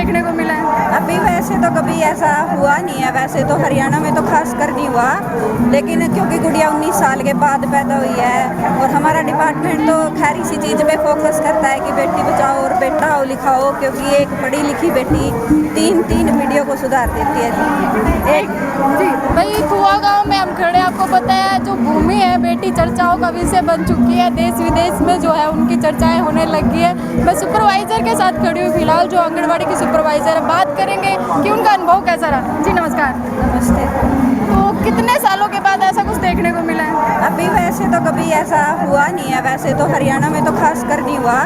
देखने को मिला है? अभी वैसे तो कभी ऐसा हुआ नहीं है, वैसे तो हरियाणा में तो खास कर नहीं हुआ, लेकिन क्योंकि गुड़िया 19 साल के बाद पैदा हुई है और हमारा डिपार्टमेंट तो खैर इसी चीज़ पे फोकस करता है कि बेटी बचाओ और बेटा पढ़ाओ लिखाओ, क्योंकि एक पढ़ी लिखी बेटी तीन वीडियो को सुधार देती है जी। एक जी भाई कुआ गांव में हम खड़े, आपको पता है जो भूमि है बेटी चर्चाओं का विषय बन चुकी है, देश विदेश में जो है उनकी चर्चाएं होने लगी है। मैं सुपरवाइजर के साथ खड़ी हूँ फिलहाल, जो आंगनबाड़ी की सुपरवाइजर है, बात करेंगे कि उनका अनुभव कैसा रहा। जी नमस्कार। नमस्ते। तो कितने सालों के बाद ऐसा कुछ देखने को मिला है? अभी वैसे तो कभी ऐसा हुआ नहीं है, वैसे तो हरियाणा में तो खास कर नहीं हुआ,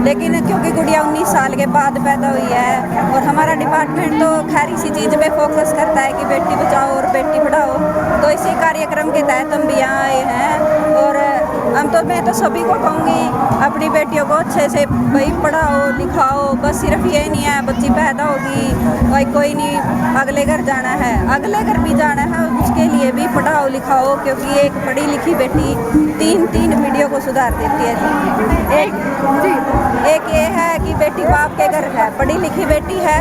लेकिन क्योंकि गुड़िया 19 साल के बाद पैदा हुई है और हमारा डिपार्टमेंट तो खैर इसी चीज़ पे फोकस करता है कि बेटी बचाओ और बेटी पढ़ाओ, तो इसी कार्यक्रम के तहत हम भी यहाँ आए हैं। और मैं तो सभी को कहूँगी अपनी बेटियों को अच्छे से भाई पढ़ाओ लिखाओ, बस सिर्फ ये नहीं है बच्ची पैदा होगी भाई कोई नहीं अगले घर जाना है, अगले घर भी जाना है, उसके लिए भी पढ़ाओ लिखाओ, क्योंकि एक पढ़ी लिखी बेटी तीन वीडियो को सुधार देती है जी। एक ये है कि बेटी बाप के घर है, पढ़ी लिखी बेटी है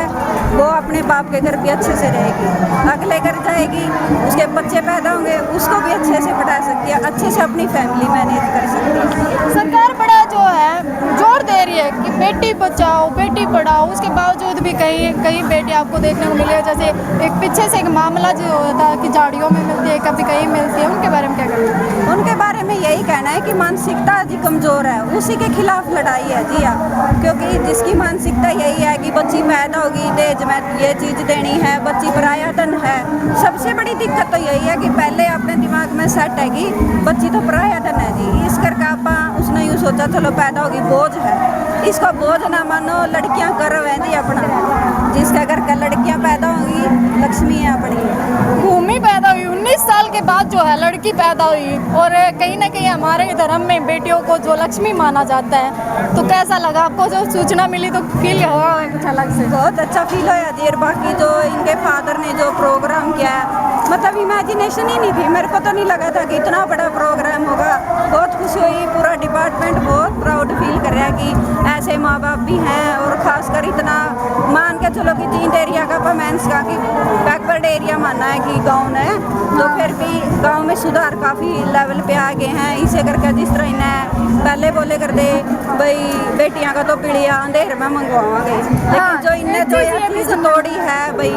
वो अपने बाप के घर भी अच्छे से रहेगी, अगले घर जाएगी उसके बच्चे पैदा होंगे उसको भी अच्छे से पढ़ा सकती है, अच्छे से अपनी फैमिली मैनेज कर सकती है। सरकार बड़ा जो है जोर दे रही है कि बेटी बचाओ बेटी पढ़ाओ, उसके बावजूद भी कई बेटी आपको देखने को मिले, जैसे एक पीछे से एक मामला जो होता है कि झाड़ियों में मिलती है कभी कहीं मिलती है, उनके बारे में क्या कहना है? उनके बारे में यही कहना है कि मानसिकता जी कमज़ोर है, उसी के खिलाफ लड़ाई है जी हाँ, क्योंकि जिसकी मानसिकता यही है कि बच्ची पैदा होगी दहेज में ये चीज़ देनी है, बच्ची पराया धन है। सबसे बड़ी दिक्कत तो यही है कि पहले अपने दिमाग में सेट है कि बच्ची तो पराया धन है जी, इस करके आप उसने यूँ सोचा चलो पैदा होगी बोझ है, इसको बोझ ना मानो, लड़कियाँ गर्व है जी अपना, जिसका घर का लड़कियाँ पैदा होंगी लक्ष्मी है अपनी। भूमि पैदा हुई 19 साल के बाद जो है लड़की पैदा हुई, और कहीं ना कहीं हमारे धर्म में बेटियों को जो लक्ष्मी माना जाता है, तो कैसा लगा आपको जो सूचना मिली? तो फील हुआ कुछ अलग से? बहुत अच्छा फील होया जी। और बाकी जो इनके फादर ने जो प्रोग्राम किया है, मतलब इमेजिनेशन ही नहीं थी, मेरे को तो नहीं लगा था कि इतना बड़ा प्रोग्राम होगा। बहुत खुशी हुई, पूरा डिपार्टमेंट बहुत प्राउड फील कर रहा है कि ऐसे माँ बाप भी हैं, और ख़ासकर इतना मान के चलो कि जींद एरिया का परमेंस का कि बैकवर्ड एरिया मानना है कि गाँव है, तो फिर भी गाँव में सुधार काफ़ी लेवल पे आ गए हैं। इसे करके जिस तरह इन्हें पहले बोले कर दे भाई बेटियां का तो पीढ़िया अंधेर में मंगवाओगे, लेकिन जो इनने जो चीज़ तोड़ी है भाई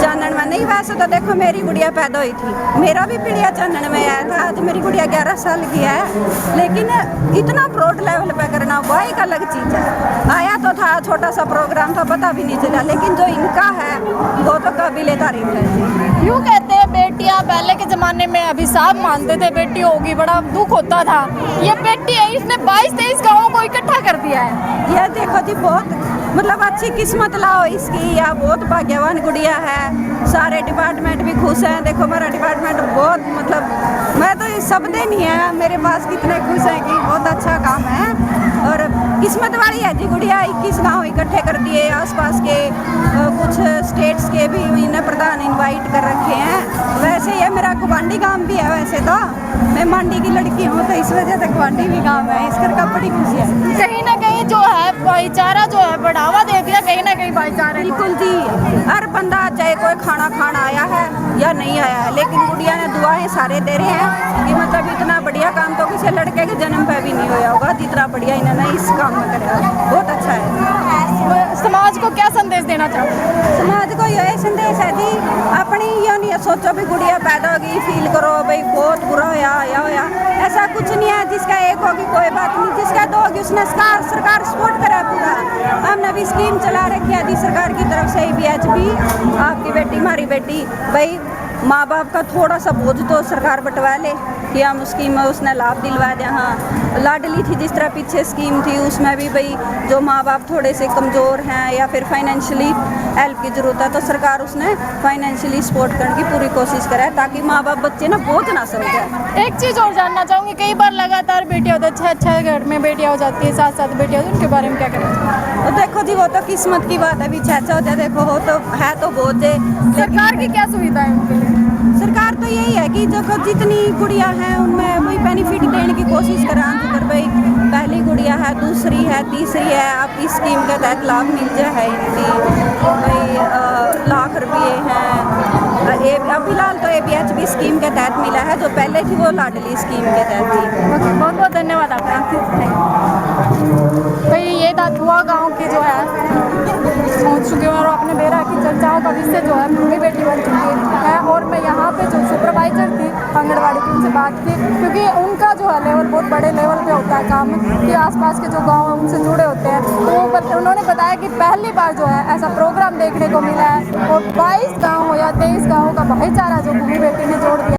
चानन में नहीं। वैसे तो देखो मेरी गुड़िया पैदा हुई थी, मेरा भी पीढ़िया चानन में आया था, आज मेरी गुड़िया 11 साल की है, लेकिन इतना प्राउड लेवल पे करना वो एक अलग चीज़ है। आया तो था छोटा सा प्रोग्राम था, पता भी नहीं चला, लेकिन जो इनका है वो तो काबिले तारीफ है। यूँ कहते हैं बेटियां पहले के ज़माने में अभिशाप मानते थे, बेटी होगी बड़ा दुख होता था, ये बेटी है इसने 22-23 गाँवों को इकट्ठा कर दिया है। यह देखो जी बहुत मतलब अच्छी किस्मत लाओ इसकी, या बहुत भाग्यवान गुड़िया है। सारे डिपार्टमेंट भी खुश हैं, देखो हमारा डिपार्टमेंट बहुत मतलब मैं तो सब दिन ही है मेरे पास कितने खुश हैं कि बहुत अच्छा काम है, और किस्मत वाली है जी गुड़िया। 21 गाँव इकट्ठे कर दिए, आसपास के कुछ स्टेट्स के भी इन्हें प्रधान इनवाइट कर रखे हैं। वैसे ये मेरा गुवांडी गांव भी है, वैसे तो मैं मंडी की लड़की हूँ तो इस वजह से गुवांडी भी गांव है, इस करके बड़ी खुशी है। कहीं ना कहीं जो है भाईचारा जो है बढ़ावा दे दिया, कहीं ना कहीं भाईचारा। बिल्कुल जी, हर बंदा चाहे कोई खाना आया है या नहीं आया है, लेकिन गुड़िया ने दुआएं सारे दे रहे हैं कि मतलब इतना बढ़िया काम तो किसी लड़के के जन्म पे भी नहीं होया होगा जितना बढ़िया इन्होंने इस काम में कराया, बहुत अच्छा है। समाज को क्या संदेश देना चाहते? समाज को यही संदेश है जी, अपनी ये नहीं सोचो भी गुड़िया पैदा होगी फील करो भाई बहुत बुरा होया, ऐसा कुछ नहीं है। जिसका एक होगी कोई बात नहीं, जिसका दो होगी उसने सरकार सपोर्ट करा पूरा। हमने भी स्कीम चला रखी है जी सरकार की तरफ से, BHP आपकी बेटी हमारी बेटी, भाई माँ बाप का थोड़ा सा बोझ तो सरकार बंटवा ले कि हम स्कीम में उसने लाभ दिलवा दें। हाँ लाडली थी जिस तरह पीछे स्कीम थी, उसमें भी भाई जो माँ बाप थोड़े से कमज़ोर हैं या फिर फाइनेंशियली हेल्प की ज़रूरत है, तो सरकार उसने फाइनेंशियली सपोर्ट करने की पूरी कोशिश करे ताकि माँ बाप बच्चे ना बोझ ना समझे। एक चीज़ और जानना चाहूँगी, कई बार लगातार बेटियाँ होती है, 6 घर में बेटियाँ हो जाती है, 7 बेटियाँ होती है, उनके बारे में क्या करें? तो देखो जी वो तो किस्मत की बात है, भी 6 हो जाए देखो हो तो है तो बोझ है। सरकार की क्या सुविधा है उनके लिए? सरकार तो यही है कि देखो जितनी गुड़िया हैं उनमें वही बेनिफिट देने की कोशिश करें, अगर भाई पहली गुड़िया है, दूसरी है, तीसरी है, आपकी स्कीम के तहत लाभ मिल जाए है इनकी। ABHB स्कीम के तहत मिला है, जो पहले थी वो लाडली स्कीम के तहत थी। ओके, बहुत बहुत धन्यवाद आपका। भाई ये धुआ गांव के जो है पहुंच चुके हैं और अपने बेरा की चर्चाओं का विषय जो है भूमि बेटी बन चुकी है। और मैं यहाँ पे जो सुपरवाइजर थी आंगनबाड़ी की उनसे बात की, क्योंकि उनका जो है लेवल बहुत बड़े लेवल पे होता है काम, कि आसपास के जो गांव हैं उनसे जुड़े होते हैं। तो उन्होंने बताया कि पहली बार जो है ऐसा प्रोग्राम देखने को मिला है और 22 गाँव या 23 गाँवों का भाईचारा जो भूमि बेटी ने जोड़ दिया।